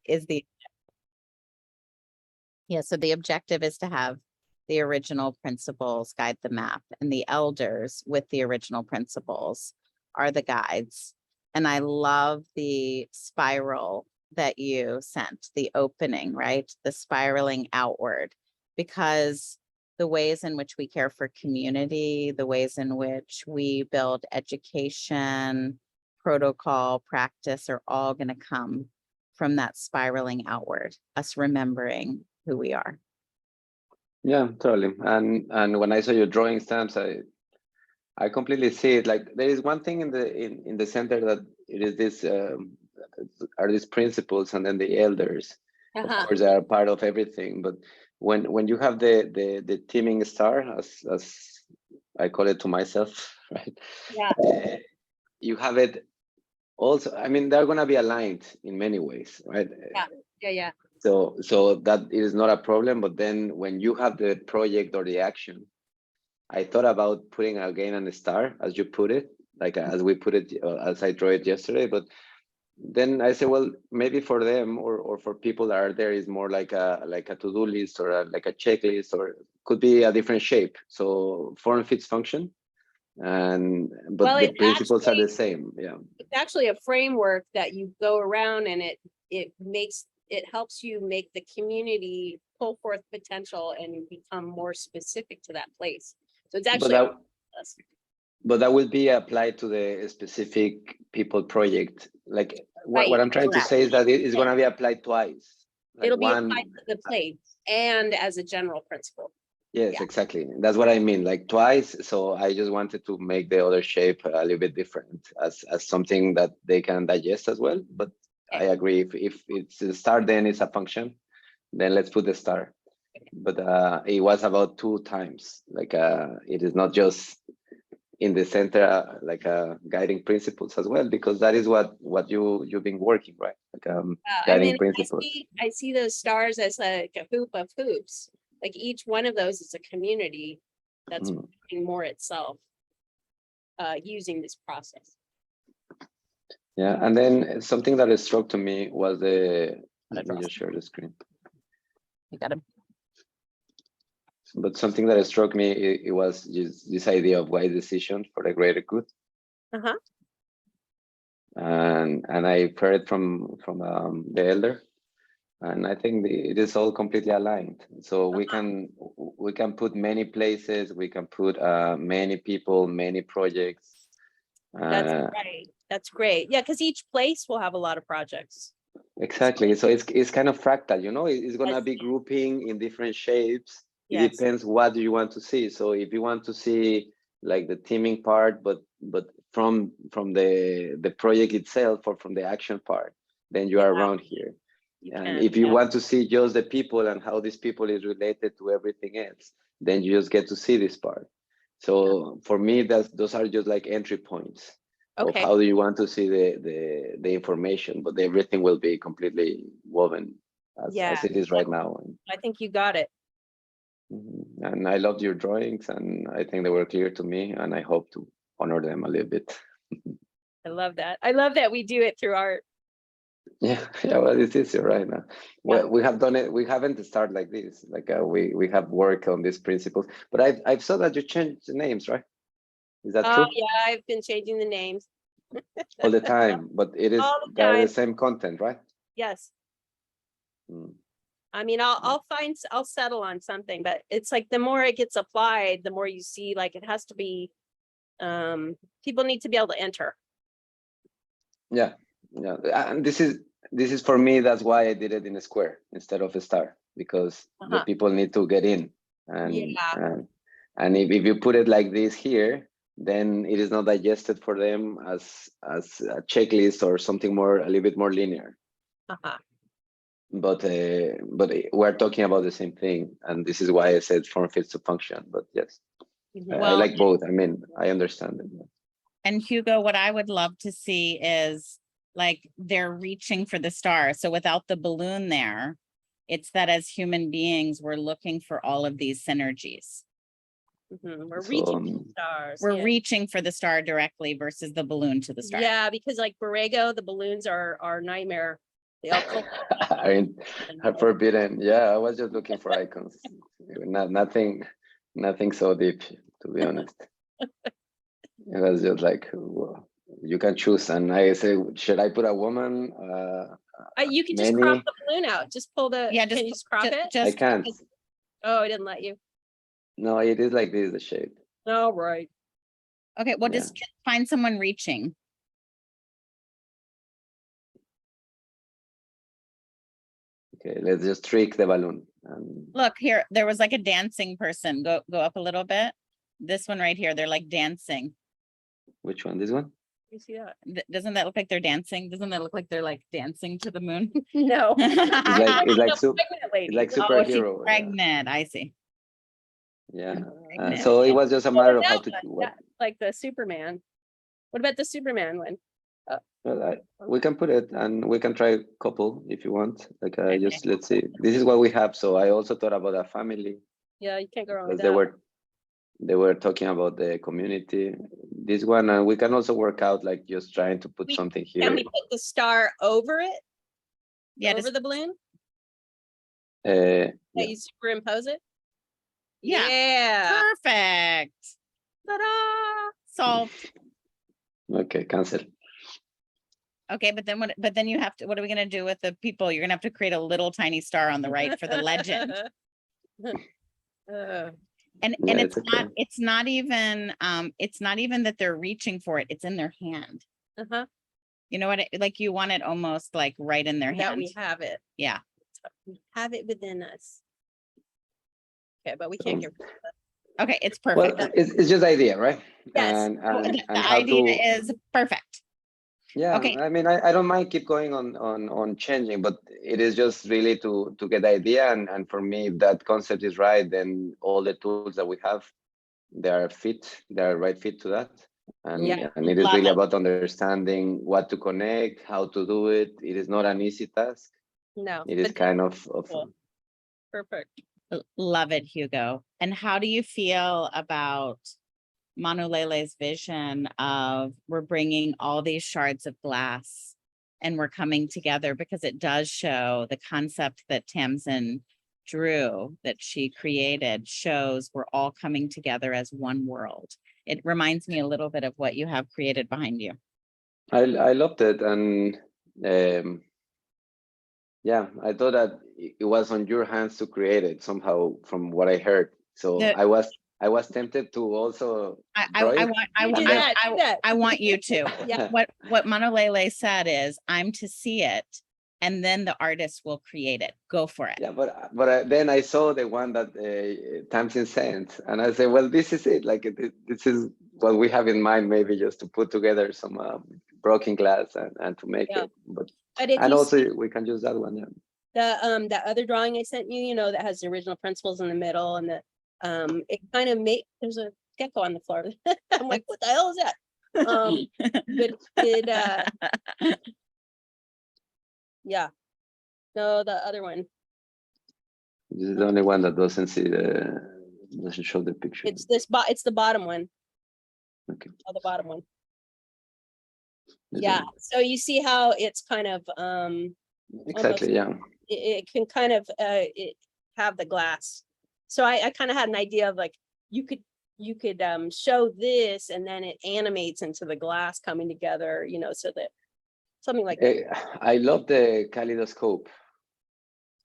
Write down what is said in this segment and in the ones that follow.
is the, yeah, so the objective is to have the original principles guide the map, and the elders with the original principles are the guides. And I love the spiral that you sent, the opening, right? The spiraling outward, because the ways in which we care for community, the ways in which we build education, protocol, practice are all going to come from that spiraling outward, us remembering who we are. Yeah, totally. And when I saw your drawing stamps, I completely see it. Like there is one thing in the center that it is this are these principles, and then the elders, of course, they are part of everything. But when you have the teaming star, as I call it to myself, right? Yeah. You have it also. I mean, they're gonna be aligned in many ways, right? Yeah. So that is not a problem. But then when you have the project or the action, I thought about putting again a star, as you put it, like as we put it, as I drew it yesterday. But then I said, well, maybe for them or for people that are there is more like a to-do list or like a checklist, or could be a different shape. So form fits function, but well, the principles are the same. Yeah, it's actually a framework that you go around, and it helps you make the community pull forth potential and become more specific to that place. So it's actually, but that will be applied to the specific people project. Like what I'm trying to say is that it is going to be applied twice. Like it'll be applied to the place and as a general principle. Yes, exactly. That's what I mean, like twice. So I just wanted to make the other shape a little bit different as something that they can digest as well. But I agree, if it's a star, then it's a function, then let's put the star. But it was about 2 times, like it is not just in the center, like guiding principles as well, because that is what you've been working, right? Like guiding principles. I see those stars as like a hoop of hoops. Like each one of those is a community that's working more itself using this process. Yeah, and then something that struck to me was let me just share the screen. You got him. But something that struck me, it was just this idea of wise decision for the greater good. And I heard it from the elder, and I think it is all completely aligned. So we can put many places, we can put many people, many projects. That's right. That's great. Yeah, because each place will have a lot of projects. Exactly. So it's kind of fractal, you know. It's gonna be grouping in different shapes. It depends what you want to see. So if you want to see like the teaming part, but from the project itself or from the action part, then you are around here. And if you want to see just the people and how this people is related to everything else, then you just get to see this part. So for me, those are just like entry points of how do you want to see the information, but everything will be completely woven as it is right now. I think you got it. And I loved your drawings, and I think they were clear to me, and I hope to honor them a little bit. I love that. I love that we do it through art. Yeah, well, it's easier right now. Well, we have done it. We haven't started like this. Like we have worked on these principles, but I've saw that you changed the names, right? Is that true? Yeah, I've been changing the names all the time, but it is they're the same content, right? Yes. I mean, I'll settle on something, but it's like the more it gets applied, the more you see, like it has to be, people need to be able to enter. Yeah, and this is for me. That's why I did it in a square instead of a star, because the people need to get in, and if you put it like this here, then it is not digested for them as a checklist or something a little bit more linear. But we're talking about the same thing, and this is why I said form fits to function. But yes, I like both. I mean, I understand it. And Hugo, what I would love to see is like they're reaching for the star. So without the balloon there, it's that as human beings, we're looking for all of these synergies. We're reaching for the stars. We're reaching for the star directly versus the balloon to the star. Yeah, because like Borrego, the balloons are nightmare. They all cult- I mean, are forbidden. Yeah, I was just looking for icons. Nothing so deep, to be honest. It was just like, well, you can choose. And I say, should I put a woman? You can just crop many? the balloon out. Just pull the, Yeah, can you just crop it? I Just can't. Oh, I didn't let you. No, it is like this, the shape. All right. okay. Well, Yeah. just find someone reaching. Okay, let's just trick the balloon. And Look here. There was like a dancing person. Go up a little bit. This one right here. They're like dancing. which one? This one? You see that? Doesn't that look like they're dancing? Doesn't that look like they're like dancing to the moon? No. It's like No, pregnant lady. it's like Oh, she's superhero. pregnant. I see. Yeah. Pregnant. So it was just a What matter of about how to. that one? Like the Superman. What about the Superman one? Well, we can put it, and we can try a couple if you want. Like, Okay. just let's see. This is what we have. So I also thought about a family Yeah, you can't go wrong with because that. they were talking about the community. This one, and we can also work out like just trying to put something here. Can we put the star over it? Yeah. Over Just, the balloon? Yeah. That you superimpose it? Yeah. Yeah. perfect. Ta-da! Solved. Okay, cancel. Okay, but then what? But then you have to. What are we gonna do with the people? You're gonna have to create a little tiny star on the right for the legend. And Yeah, it's it's not. okay. It's not even. It's not even that they're reaching for it. It's in their hand. Uh-huh. You know what? Like you want it almost like right in their That hand. we have it. Yeah. We have it within us. Okay, but we can't get. Okay, it's Well, perfect. it's just idea, right? Yes. And The how idea to. is perfect. Yeah, Okay. I mean, I don't mind keep going on changing, but it is just really to get the idea, and for me, if that concept is right, then all the tools that we have, they are right fit to that, and Yeah. and it is Love really it. about understanding what to connect, how to do it. It is not an easy task. No. It is but kind of cool. Perfect. Love it, Hugo. And how do you feel about Manulele's vision of we're bringing all these shards of glass and we're coming together, because it does show the concept that Tamsin drew, that she created, shows we're all coming together as one world. It reminds me a little bit of what you have created behind you. I loved it, and yeah, I thought that it was on your hands to create it somehow, from what I heard. So I was tempted to also draw it. Do that. I want you to. Yeah. What Manolele said is, I'm to see it, and then the artist will create it. Go for it. Yeah, but then I saw the one that Tamsin sent, and I said, well, this is it. Like this is what we have in mind, maybe just to put together some broken glass and to make it. But if and you also see we can use that one. Yeah. that other drawing I sent you, you know, that has the original principles in the middle, and the it kind of there's a gecko on the floor. I'm like, what the hell is that? But did yeah. No, the other one. This is the only one that doesn't show the picture. It's it's the bottom one. Okay. Oh, the bottom one. This Yeah. one. So you see how it's kind of Exactly. almost, Yeah. it can kind of have the glass. So I kind of had an idea of like you could show this and then it animates into the glass coming together, you know, so that something like that. I love the kaleidoscope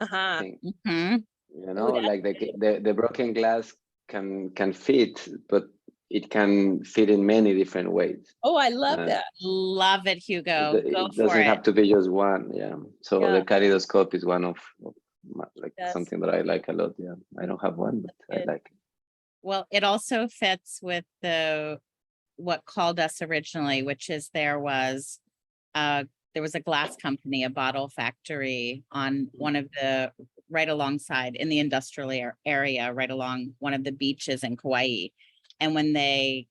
Uh-huh. thing. Mhm. You know, like the broken glass can fit, but it can fit in many different ways. Oh, I love that. Love it, Hugo. It Go for doesn't it. have to be just one. Yeah. So Yeah. the kaleidoscope is one of like Yes. something that I like a lot. Yeah. I don't have one, but I Good. like it. Well, it also fits with what called us originally, which is there was a glass company, a bottle factory on one of the right alongside in the industrial area, right along one of the beaches in Kauai. And when they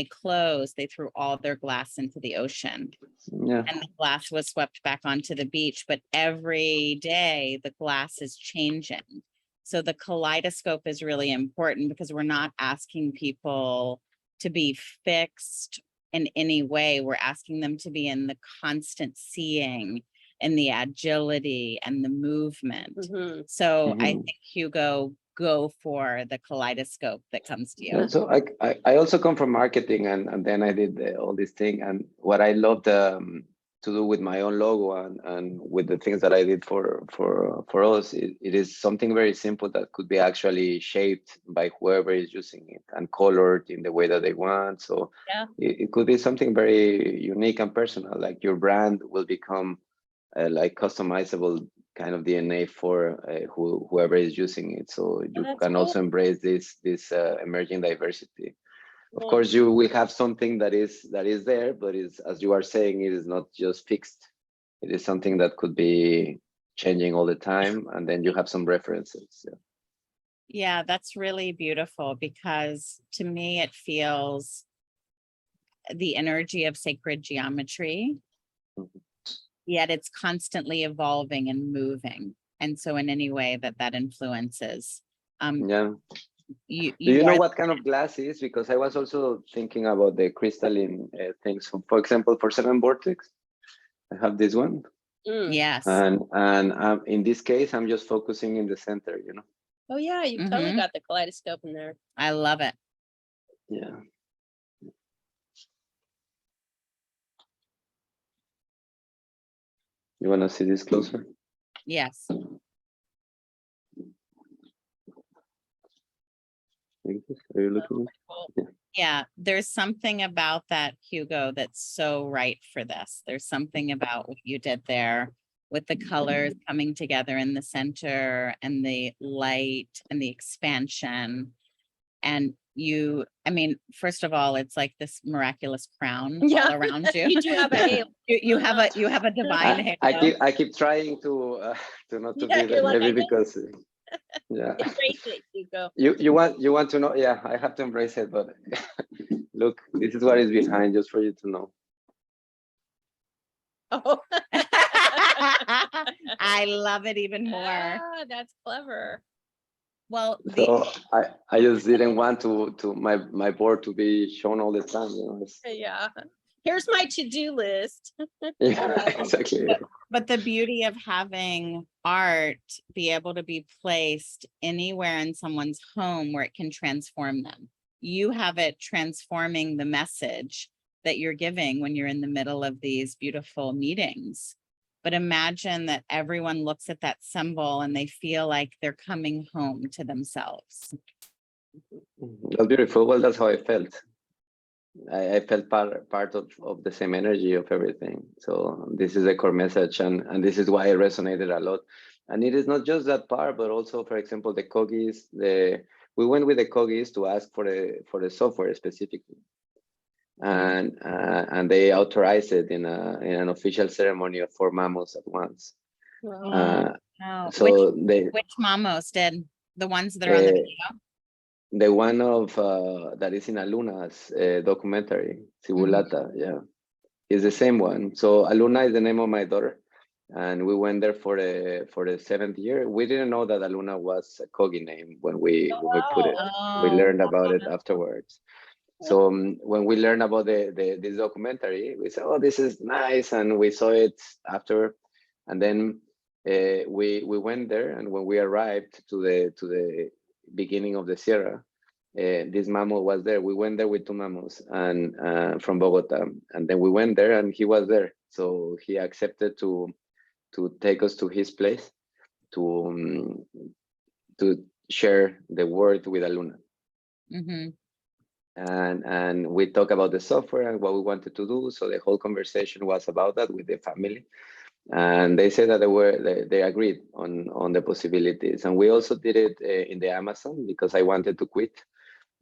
closed, they threw all their glass into the ocean. Yeah. And the glass was swept back onto the beach. But every day the glass is changing. So the kaleidoscope is really important, because we're not asking people to be fixed in any way. We're asking them to be in the constant seeing and the agility and the movement. Mhm. So I Mhm. think Hugo, go for the kaleidoscope that comes to you. Yeah, so I also come from marketing, and then I did all this thing, and what I loved to do with my own logo and with the things that I did for us, it is something very simple that could be actually shaped by whoever is using it and colored in the way that they want. So Yeah. it could be something very unique and personal, like your brand will become like customizable kind of DNA for whoever is using it. So you that's can also cool. embrace this emerging diversity. Of Yeah. course, you will have something that is there, but is, as you are saying, it is not just fixed. It is something that could be changing all the time, and then you have some references. Yeah. Yeah, that's really beautiful, because to me it feels the energy of sacred geometry, Mhm. yet it's constantly evolving and moving. And so in any way that influences, Yeah. Do you you know are, what kind of glass is? Because I was also thinking about the crystalline things. So for example, for Seven Vortex, I have this one. Mm. yes. And in this case, I'm just focusing in the center, you know. Oh yeah, you totally got the kaleidoscope in there. I love it. Yeah. You want to see this closer? Yes. Are you looking? Cool. Yeah, there's something about that, Hugo, that's so right for this. There's something about what you did there with the colors coming together in the center and the light and the expansion. And you, I mean, first of all, it's like this miraculous crown Yeah. all around you. You do have a halo. You have a divine halo. I keep trying to not to Yeah, be you're there, like, maybe I know. because yeah. Embrace it, Hugo. You want to know? Yeah, I have to embrace it, but look, this is what is behind, just for you to know. Oh, I love it even more. ah, that's clever. Well, So I just didn't want to my board to be shown all the time, you know. Yeah. Here's my to-do list. Yeah, exactly. but the beauty of having art be able to be placed anywhere in someone's home where it can transform them. You have it transforming the message that you're giving when you're in the middle of these beautiful meetings. But imagine that everyone looks at that symbol and they feel like they're coming home to themselves. That's beautiful. Well, that's how I felt. I felt part of the same energy of everything. So this is a core message, and this is why it resonated a lot. And it is not just that part, but also, for example, the cogis. We went with the cogis to ask for the software specifically, and they authorized it in an official ceremony of 4 mamos at once. Wow. Oh, So which mamos did? The ones that are on the video? the one of that is in Aluna's documentary, Sibulata, yeah, is the same one. So Aluna is the name of my daughter, and we went there for the 7th year. We didn't know that Aluna was a Kogi name when we put it. We learned about it afterwards. So when we learned about this documentary, we said, "Oh, this is nice," and we saw it after, and then we went there. And when we arrived to the beginning of the Sierra, this mammal was there. We went there with 2 mammals and from Bogota, and then we went there, and he was there. So he accepted to take us to his place to share the word with Aluna. Mm-hmm. And we talk about the software and what we wanted to do. So the whole conversation was about that with the family, and they said that they agreed on the possibilities. And we also did it in the Amazon because I wanted to quit.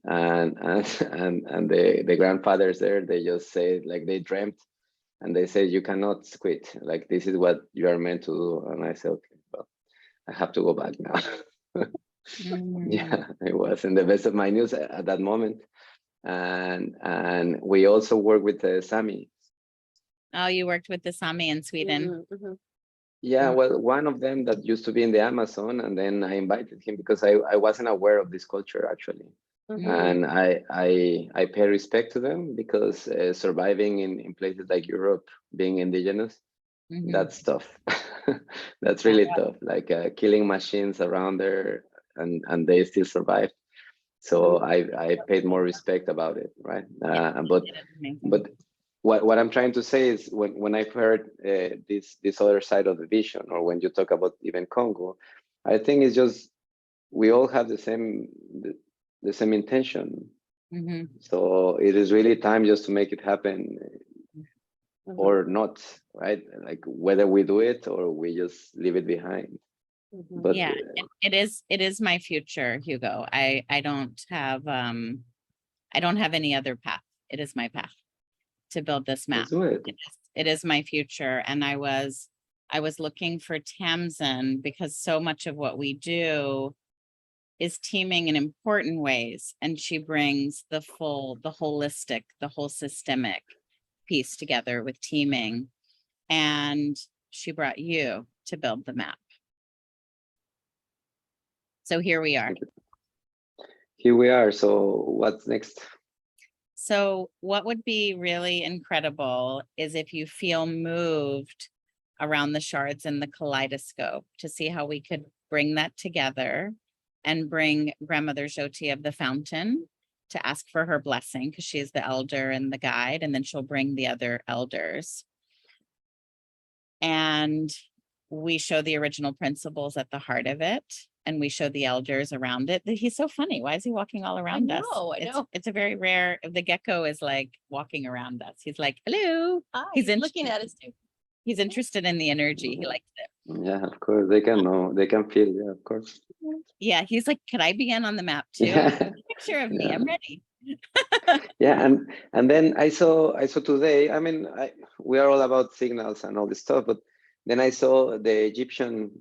And the grandfathers there, they just said, like, they dreamt, and they said, you cannot quit, like, this is what you are meant to do. And I said, okay, well, I have to go back now. Yeah, it was in the best of my news at that moment. And we also work with the Sami. Oh, you worked with the Sami in Sweden. Mm-hmm. Yeah, well, one of them that used to be in the Amazon, and then I invited him because I wasn't aware of this culture actually. Mm-hmm. And I pay respect to them because surviving in places like Europe, being indigenous, Mhm. That's tough. That's really tough. Like killing machines around there, and they still survive. So I paid more respect about it, right? But what I'm trying to say is when I've heard this other side of the vision, or when you talk about even Congo, I think it's just we all have the same intention. Mhm. So it is really time just to make it happen or not, right? Like whether we do it or we just leave it behind. But Yeah, it is my future, Hugo. I don't have any other path. It is my path to build this map. let's do it. It is my future. And I was looking for Tamsin because so much of what we do is teaming in important ways. And she brings the holistic, the whole systemic piece together with teaming. And she brought you to build the map. So here we are. Here we are. So what's next? So what would be really incredible is if you feel moved around the shards in the kaleidoscope to see how we could bring that together and bring Grandmother Jyoti of the Fountain to ask for her blessing, because she is the elder and the guide, and then she'll bring the other elders. And we show the original principles at the heart of it, and we show the elders around it. He's so funny. Why is he walking all around us? I know. It's a very rare, the gecko is like walking around us. He's like, hello. Hi, He's looking at us too. He's interested in the energy. He likes it. Yeah, of course. They can know. They can feel. Yeah, of course. Yeah, he's like, could I be in on the map too? Yeah. Picture of me. I'm ready. Yeah, and then I saw today. I mean, we are all about signals and all this stuff, but then I saw the Egyptian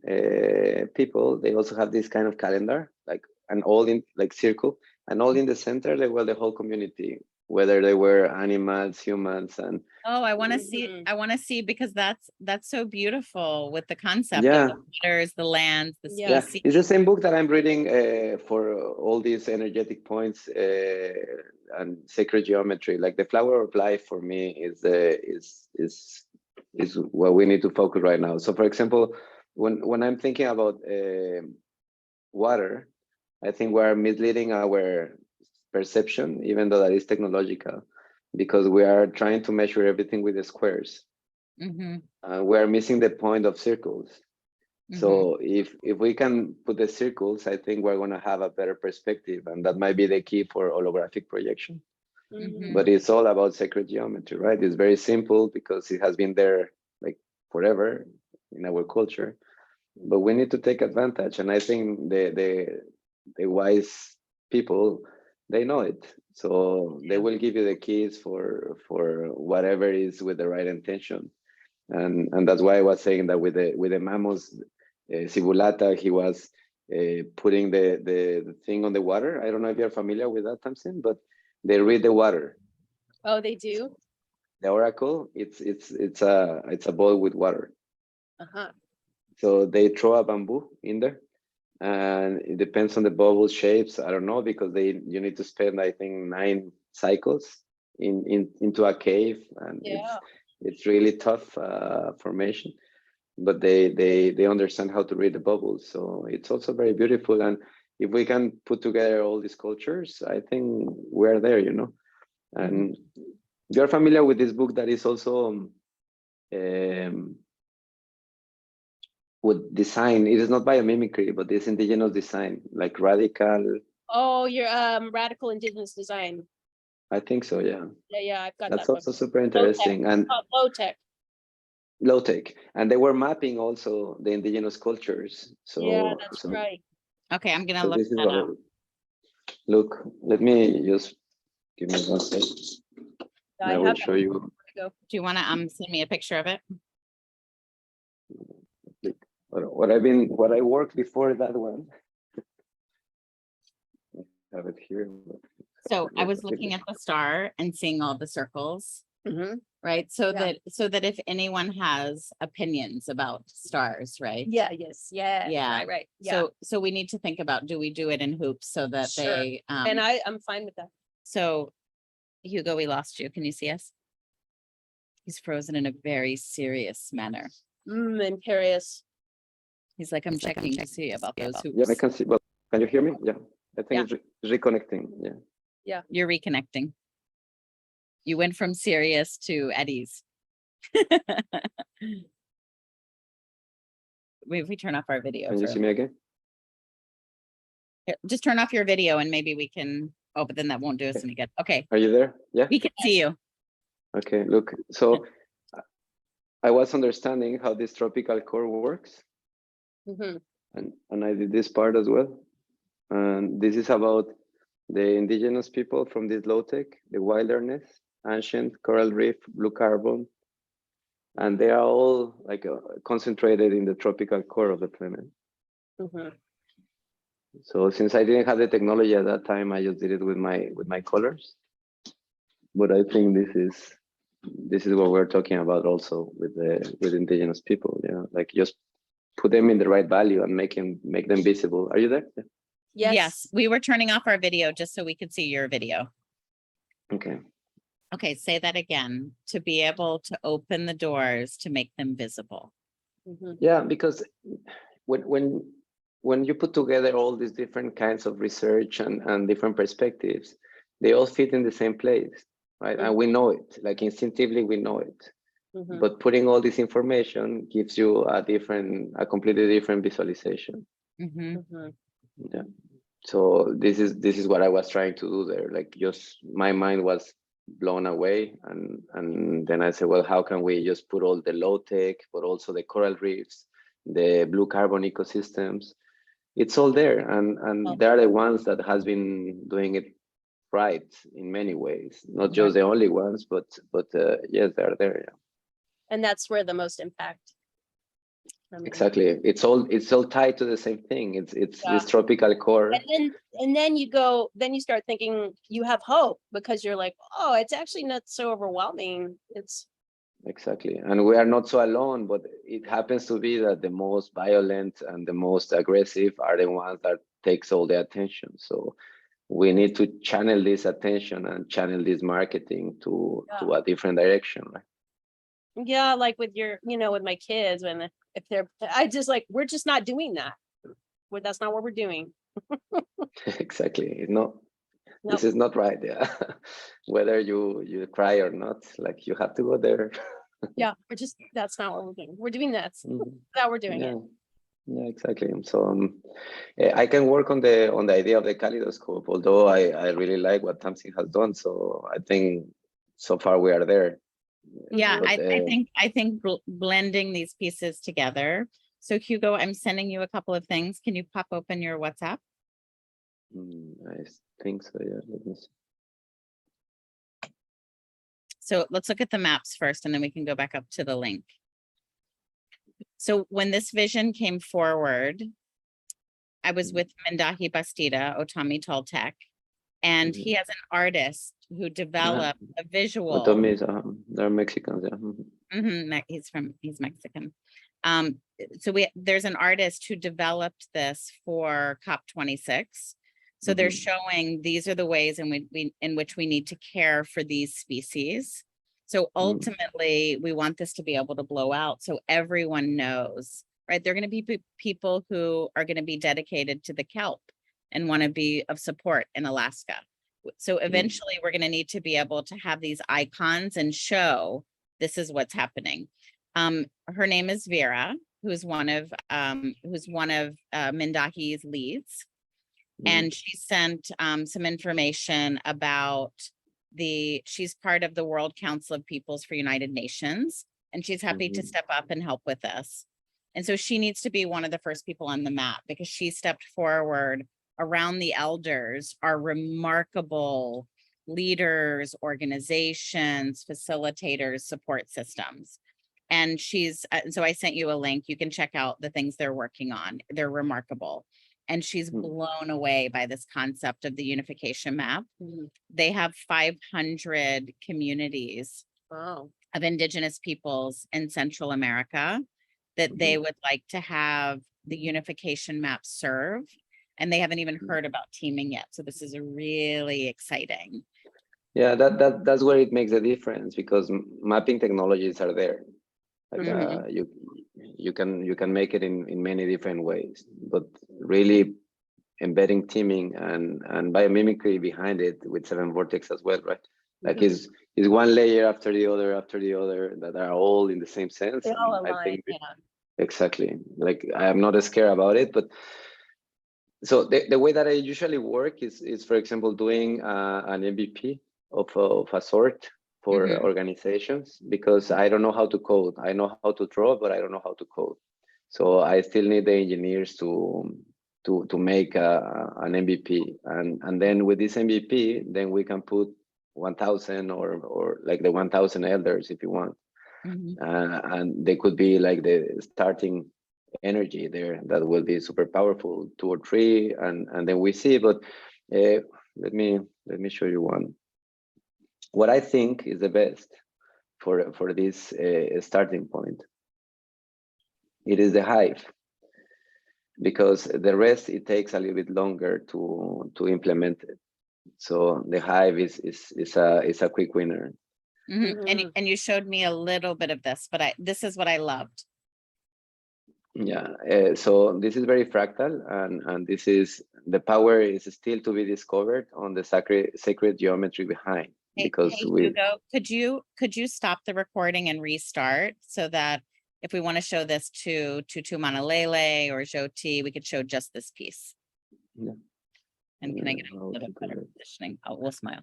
people. They also have this kind of calendar, like an all in like circle, and all in the center they were the whole community, whether they were animals, humans, and Oh, I want to see. I want to see, because that's so beautiful with the concept yeah. of the waters, the lands, the Yeah, species. it's the same book that I'm reading for all these energetic points and sacred geometry. Like the flower of life for me is what we need to focus right now. So, for example, when I'm thinking about water, I think we're misleading our perception, even though that is technological, because we are trying to measure everything with the squares. We're missing the point of circles. So if we can put the circles, I think we're going to have a better perspective, and that might be the key for holographic projection. But it's all about sacred geometry, right? It's very simple because it has been there like forever in our culture, but we need to take advantage. And I think the wise people, they know it, so they will give you the keys for whatever is with the right intention. And that's why I was saying that with the mammals, Sibulata, he was putting the thing on the water. I don't know if you're familiar with that, Tamsin, but they read the water. Oh, they do? The oracle, it's a bowl with water. So they throw a bamboo in there, and it depends on the bubble shapes. I don't know, because you need to spend, I think, 9 cycles into a cave, and it's really tough formation, but they understand how to read the bubbles. So it's also very beautiful. And if we can put together all these cultures, I think we're there, you know. And you're familiar with this book that is also with design. It is not biomimicry, but it's indigenous design, like radical. Oh, your radical indigenous design. I think so, yeah. Yeah, I've got That's that also super interesting. And low tech. Low tech, and they were mapping also the indigenous cultures. So yeah, that's right. Okay, I'm gonna so look this is that what up. Look, let me just give me one second. I will show you. Go. Do you want to send me a picture of it? What I worked before that one. I have it here. So I was looking at the star and seeing all the circles, right? So that if anyone has opinions about stars, right? Yeah. Right. Yeah. So we need to think about, do we do it in hoops so that they and I'm fine with that. So Hugo, we lost you. Can you see us? He's frozen in a very serious manner. Imperious. He's like, I'm checking to see about those hoops. Yeah, I can see. Well, can you hear me? Yeah, I think Yeah. it's reconnecting. Yeah. You're reconnecting. You went from serious to at ease. If we turn off our video. Can you see me again? Just turn off your video and maybe we can, oh, but then that won't do us any good. Okay, Are you there? Yeah. we can see you. Okay. Look, so I was understanding how this tropical core works, Mm-hmm. and I did this part as well. And this is about the indigenous people from this low tech, the wilderness, ancient coral reef, blue carbon, and they are all like concentrated in the tropical core of the planet. Mm-hmm. So since I didn't have the technology at that time, I just did it with my colors. But I think this is what we're talking about also with indigenous people. Yeah, like just put them in the right value and make them visible. Are you there? Yeah. Yes. We were turning off our video just so we could see your video. Okay. Okay, say that again. To be able to open the doors to make them visible. Mm-hmm. Yeah, because when you put together all these different kinds of research and different perspectives, they all fit in the same place, right? Mm-hmm. And we know it, like instinctively we know it. Mm-hmm. But putting all this information gives you a completely different visualization. Mhm. Mm-hmm. Yeah. So this is what I was trying to do there. Like just my mind was blown away, and then I said, well, how can we just put all the low tech, but also the coral reefs, the blue carbon ecosystems? It's all there, and they're the ones that has been doing it right in many ways. Not just the only ones, but yes, they're there. Yeah. And that's where the most impact. Exactly. It's all tied to the same thing. It's this tropical core. And then you start thinking you have hope because you're like, oh, it's actually not so overwhelming. It's Exactly. And we are not so alone, but it happens to be that the most violent and the most aggressive are the ones that takes all the attention. So we need to channel this attention and channel this marketing to a different direction, right? yeah, like with your, with my kids, when if they're, I just like, we're just not doing that. That's not what we're doing. Exactly. It's not. Nope. This is not right. Yeah. Whether you cry or not, like you have to go there. Yeah, that's not what we're doing. We're doing this. Mhm. That we're doing Yeah. it. Yeah, exactly. So I can work on the idea of the kaleidoscope, although I really like what Tamsin has done. So I think so far we are there. Yeah, But, I think blending these pieces together. So Hugo, I'm sending you a couple of things. Can you pop open your WhatsApp? I think so. Yeah. Let me see. So let's look at the maps first, and then we can go back up to the link. So when this vision came forward, I was with Mendahi Bastida, Otami Toltec, and he has an artist who developed a visual. Otami is, they're Mexicans. Yeah. He's Mexican. So there's an artist who developed this for COP26. So they're showing these are the ways in which we need to care for these species. So ultimately, we want this to be able to blow out so everyone knows, right? They're going to be people who are going to be dedicated to the kelp and want to be of support in Alaska. So eventually, we're going to need to be able to have these icons and show this is what's happening. Her name is Vera, who's one of Mendahi's leads. And she sent some information about she's part of the World Council of Peoples for United Nations, and she's happy to step up and help with this. And so she needs to be one of the first people on the map because she stepped forward around the elders, are remarkable leaders, organizations, facilitators, support systems. And so I sent you a link. You can check out the things they're working on. They're remarkable. And she's blown away by this concept of the Unification Map. They have 500 communities of indigenous peoples in Central America that they would like to have the Unification Map serve. And they haven't even heard about teaming yet. So this is really exciting. Yeah, that's where it makes a difference, because mapping technologies are there. Like Mhm. you can make it in many different ways, but really embedding teaming and biomimicry behind it with 7-vortex as well, right? Like Mhm. is one layer after the other that are all in the same sense. They all And I align, think yeah. exactly, like I am not scared about it, but so the way that I usually work is for example, doing an MVP of a sort for Mhm. organizations, because I don't know how to code. I know how to draw, but I don't know how to code. So I still need the engineers to make an MVP, and then with this MVP, then we can put 1,000 or like the 1,000 elders if you want, Mhm. and they could be like the starting energy there that will be super powerful, 2 or 3, and then we see. But let me show you one. What I think is the best for this starting point. It is the hive, because the rest it takes a little bit longer to implement it. So the hive is a quick winner. Mhm. Mhm. And you showed me a little bit of this, but this is what I loved. Yeah, so this is very fractal, and this is the power is still to be discovered on the sacred geometry behind, because Hey, we Hugo, could you stop the recording and restart so that if we want to show this to Tutu Manalele or Joti, we could show just this piece. yeah, And can I get a how little to bit do better that. positioning? Oh, we'll smile.